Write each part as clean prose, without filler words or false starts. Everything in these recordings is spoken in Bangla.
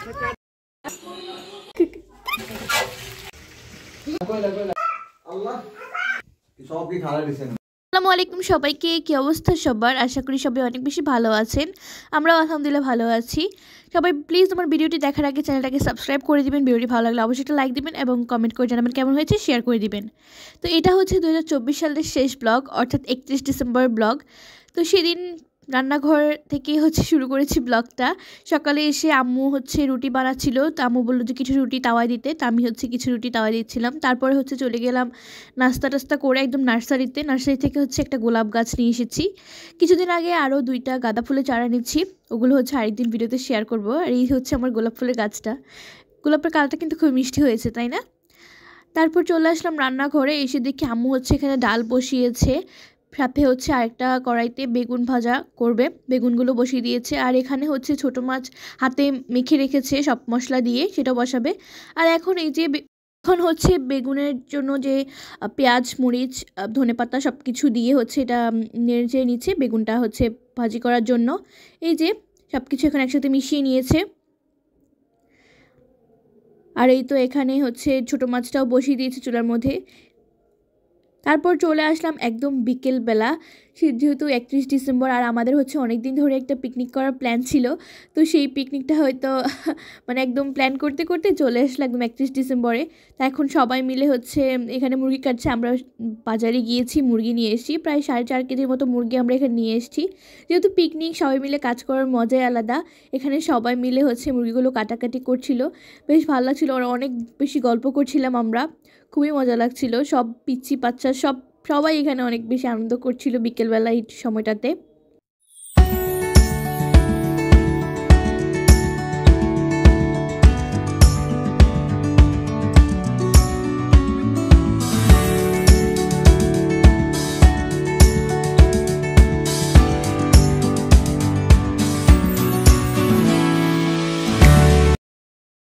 আসসালামু আলাইকুম সবাইকে, কি অবস্থা সবার? আশা করি সবাই অনেক বেশি ভালো আছেন। আমরাও আলহামদুলিল্লাহ ভালো আছি। সবাই প্লিজ আমার ভিডিওটি দেখার আগে চ্যানেলটাকে সাবস্ক্রাইব করে দিবেন। ভিডিওটি ভালো লাগলে অবশ্যই একটা লাইক দিবেন এবং কমেন্ট করে জানাবেন কেমন হয়েছে, শেয়ার করে দিবেন। তো এটা হচ্ছে 2024 সালের শেষ ব্লগ, অর্থাৎ 31 ডিসেম্বর ব্লগ। তো সেদিন রান্নাঘর থেকে হচ্ছে শুরু করেছি ব্লগটা। সকালে এসে আম্মু হচ্ছে রুটি বানাচ্ছিল, তো আম্মু বললো যে কিছু রুটি তাওয়ায় দিতে, তো আমি হচ্ছে কিছু রুটি তাওয়ায় দিচ্ছিলাম। তারপরে হচ্ছে চলে গেলাম নাস্তা টাস্তা করে একদম নার্সারি থেকে হচ্ছে একটা গোলাপ গাছ নিয়ে এসেছি। কিছুদিন আগে আরও 2টা গাঁদা ফুলের চারা নিচ্ছি, ওগুলো হচ্ছে আরেকদিন ভিডিওতে শেয়ার করব। আর এই হচ্ছে আমার গোলাপ ফুলের গাছটা। গোলাপের কালারটা কিন্তু খুব মিষ্টি হয়েছে, তাই না? তারপর চলে আসলাম রান্নাঘরে, এসে দেখি আম্মু হচ্ছে এখানে ডাল বসিয়েছে, সাথে হচ্ছে আরেকটা কড়াইতে বেগুন ভাজা করবে, বেগুনগুলো বসিয়ে দিয়েছে। আর এখানে হচ্ছে ছোট মাছ হাতে মেখে রেখেছে সব মশলা দিয়ে, সেটা বসাবে। আর এখন এই যে এখন হচ্ছে বেগুনের জন্য যে পেঁয়াজ, মরিচ, ধনেপাতা সব কিছু দিয়ে হচ্ছে এটা নেড়ে নিচ্ছে বেগুনটা হচ্ছে ভাজি করার জন্য। এই যে সব কিছু এখন একসাথে মিশিয়ে নিয়েছে। আর এই তো এখানে হচ্ছে ছোটো মাছটাও বসিয়ে দিয়েছি চুলার মধ্যে। তারপর চলে আসলাম একদম বিকেলবেলা, যেহেতু 31 ডিসেম্বর আর আমাদের হচ্ছে অনেক দিন ধরে একটা পিকনিক করার প্ল্যান ছিল। তো সেই পিকনিকটা হয়তো মানে একদম প্ল্যান করতে করতে চলে আসলো একদম 31 ডিসেম্বরে। তা এখন সবাই মিলে হচ্ছে এখানে মুরগি কাটছে। আমরা বাজারে গিয়েছি, মুরগি নিয়ে এসেছি, প্রায় 4.5 কেজির মতো মুরগি আমরা এখানে নিয়ে এসেছি। যেহেতু পিকনিক, সবাই মিলে কাজ করার মজাই আলাদা। এখানে সবাই মিলে হচ্ছে মুরগিগুলো কাটাকাটি করছিল, বেশ ভালো লাগছিলো। ওরা অনেক বেশি গল্প করছিলাম আমরা, খুবই মজা লাগছিল। সব পিচ্চি বাচ্চা সবাই এখানে অনেক বেশি আনন্দ করছিল বিকেলবেলা এই সময়টাতে।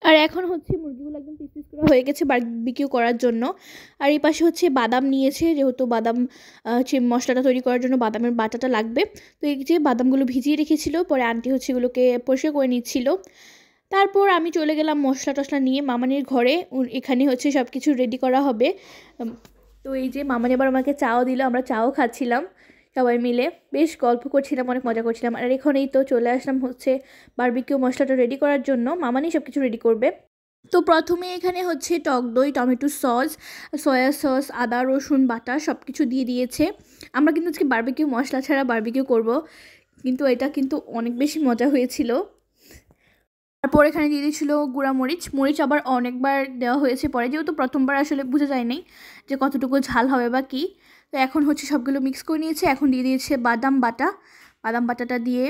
আর এখন হচ্ছে মুরগিগুলো একদম পিস পিস করে হয়ে গেছে বারবিকিউ করার জন্য। আর এই পাশে হচ্ছে বাদাম নিয়েছে, যেহেতু বাদাম মশলাটা তৈরি করার জন্য বাদামের বাটাটা লাগবে। তো এই যে বাদামগুলো ভিজিয়ে রেখেছিল, পরে আন্টি হচ্ছে এগুলোকে পরিষ্কার করে নিচ্ছিল। তারপর আমি চলে গেলাম মশলা টশলা নিয়ে মামানির ঘরে। এখানে হচ্ছে সব কিছু রেডি করা হবে। তো এই যে মামানি আবার আমাকে চাও দিল, আমরা চাও খাচ্ছিলাম সবাই মিলে, বেশ গল্প করছিলাম, অনেক মজা করছিলাম। আর এখানেই তো চলে আসলাম হচ্ছে বারবিকিউ মশলাটা রেডি করার জন্য, মামানি সব কিছু রেডি করবে। তো প্রথমে এখানে হচ্ছে টক দই, টমেটো সস, সয়া সস, আদা রসুন বাটা সব কিছু দিয়ে দিয়েছে। আমরা কিন্তু আজকে বারবিকিউ মশলা ছাড়া বারবিকিউ করব, কিন্তু এটা কিন্তু অনেক বেশি মজা হয়েছিল। তারপর এখানে দিয়ে দিয়েছিল গুঁড়া মরিচ আবার অনেকবার দেওয়া হয়েছে পরে, যেহেতু প্রথমবার আসলে বোঝা যায়নি যে কতটুকু ঝাল হবে বা কী। তো এখন হচ্ছে সবগুলো মিক্স করে নিয়েছে, এখন দিয়ে দিয়েছে বাদাম বাটাটা দিয়ে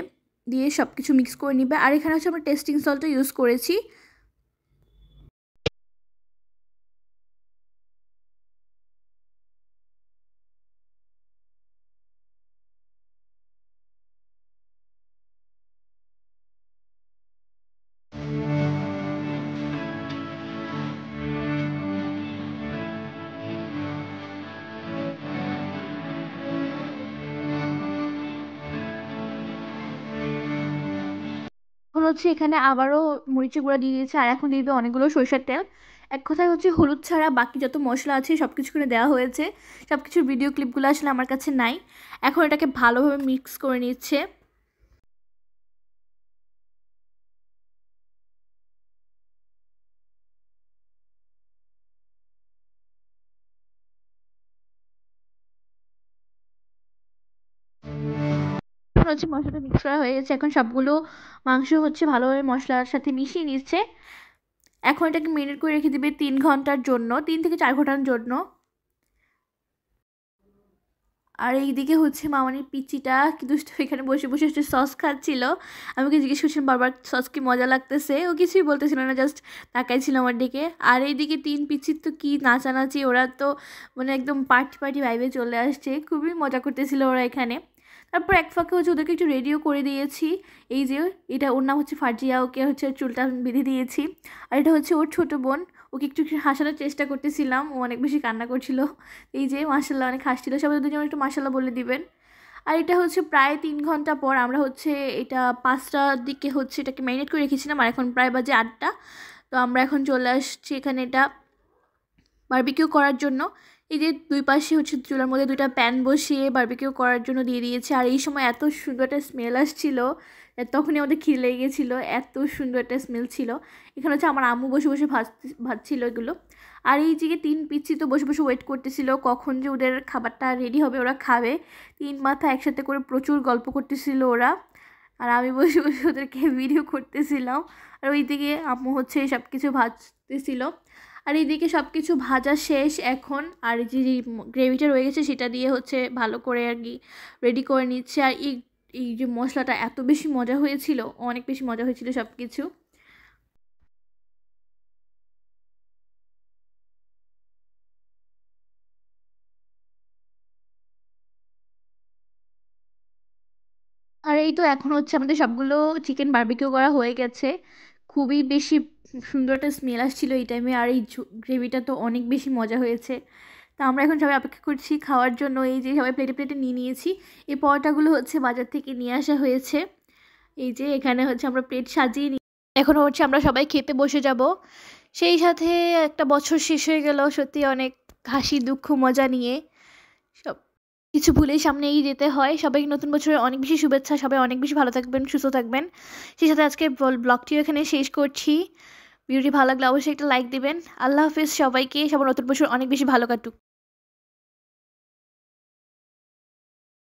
সব কিছু মিক্স করে নিবে। আর এখানে হচ্ছে আমরা টেস্টিং সল্টও ইউজ করেছি। এখন হচ্ছে এখানে আবারও মরিচের গুঁড়া দিয়ে দিয়েছে, আর এখন দিয়ে দিবে অনেকগুলো সরষের তেল। এক কথায় হচ্ছে হলুদ ছাড়া বাকি যত মশলা আছে সব কিছু করে দেওয়া হয়েছে। সব কিছুর ভিডিও ক্লিপগুলো আসলে আমার কাছে নাই। এখন এটাকে ভালোভাবে মিক্স করে নিচ্ছে। এখন হচ্ছে মশলাটা মিক্স করা হয়ে গেছে, এখন সবগুলো মাংস হচ্ছে ভালোভাবে মশলার সাথে মিশিয়ে নিচ্ছে। এখন এটাকে মেরিনেট করে রেখে দিবে 3 ঘন্টার জন্য, 3 থেকে 4 ঘন্টার জন্য। আর এইদিকে হচ্ছে মামানির পিচ্চিটা কি দুষ্টু, এখানে বসে বসে হচ্ছে সস খাচ্ছিল। আমি ওকে জিজ্ঞেস করছিলাম বারবার সস কি মজা লাগতেছে, ও কিছুই বলতেছিল না, জাস্ট তাকাইছিল আমার দিকে। আর এইদিকে 3 পিচ্চির তো কি নাচানাচি, ওরা তো মানে একদম পার্টি ভাইবে চলে আসছে, খুবই মজা করতেছিল ওরা এখানে। তারপর এক ফাঁকে হচ্ছে ওদেরকে একটু রেডিও করে দিয়েছি। এই যে এটা ওর নাম হচ্ছে ফারজিয়া, ওকে হচ্ছে চুলটা বেঁধে দিয়েছি। আর এটা হচ্ছে ওর ছোট বোন, ওকে একটু হাসানোর চেষ্টা করতেছিলাম, ও অনেক বেশি কান্না করছিল। এই যে মাশাল্লাহ অনেক হাসছিল, সবাই দুজন একটু মাশাল্লাহ বলে দিবেন। আর এটা হচ্ছে প্রায় 3 ঘন্টা পর আমরা হচ্ছে এটা 5টার দিকে হচ্ছে এটাকে ম্যারিনেট করে রেখেছিলাম, আর এখন প্রায় বাজে 8টা। তো আমরা এখন চলে আসছি এখানে এটা বারবিকিউ করার জন্য। এই যে দুই পাশে হচ্ছে চুলার মধ্যে দুইটা প্যান বসিয়ে বারবিকিউ করার জন্য দিয়ে দিয়েছে। আর এই সময় এত সুন্দর একটা স্মেল আসছিল, তখনই আমাদের খিদে লেগে গেছিলো, এত সুন্দর একটা স্মেল ছিল। এখানে হচ্ছে আমার আম্মু বসে বসে ভাজছিল এগুলো। আর এই যে 3 পিচ্ছি তো বসে বসে ওয়েট করতেছিল কখন যে ওদের খাবারটা রেডি হবে, ওরা খাবে। 3 মাথা একসাথে করে প্রচুর গল্প করতেছিল ওরা, আর আমি বসে বসে ওদেরকে ভিডিও করতেছিলাম। আর ওইদিকে আম্মু হচ্ছে সব কিছু ভাজতেছিল। আর এইদিকে সব কিছু ভাজা শেষ এখন, আর যে গ্রেভিটা রয়ে গেছে সেটা দিয়ে হচ্ছে ভালো করে আর কি রেডি করে নিচ্ছে। আর এই যে মশলাটা এত বেশি মজা হয়েছিল, অনেক বেশি মজা হয়েছিল সব কিছু। আর এই তো এখন হচ্ছে আমাদের সবগুলো চিকেন বারবিকিউ করা হয়ে গেছে। খুবই বেশি সুন্দর একটা স্মেল আসছিল এই টাইমে, আর এই গ্রেভিটা তো অনেক বেশি মজা হয়েছে। তা আমরা এখন সবাই অপেক্ষা করছি খাওয়ার জন্য। এই যে সবাই প্লেটে প্লেটে নিয়ে নিয়েছি। এই পরোটাগুলো হচ্ছে বাজার থেকে নিয়ে আসা হয়েছে। এই যে এখানে হচ্ছে আমরা প্লেট সাজিয়ে নিই, এখন হচ্ছে আমরা সবাই খেতে বসে যাব। সেই সাথে একটা বছর শেষ হয়ে গেল, সত্যি অনেক হাসি দুঃখ মজা নিয়ে সব কিছু ভুলেই সামনে এগিয়ে যেতে হয়। সবাইকে নতুন বছরের অনেক বেশি শুভেচ্ছা, সবাই অনেক বেশি ভালো থাকবেন, সুস্থ থাকবেন। সেই সাথে আজকে ব্লগটিও এখানে শেষ করছি। ভিডিওটি ভালো লাগলে অবশ্যই একটা লাইক দিবেন। আল্লাহ হাফিজ সবাইকে, সবার নতুন বছর অনেক বেশি ভালো কাটুক।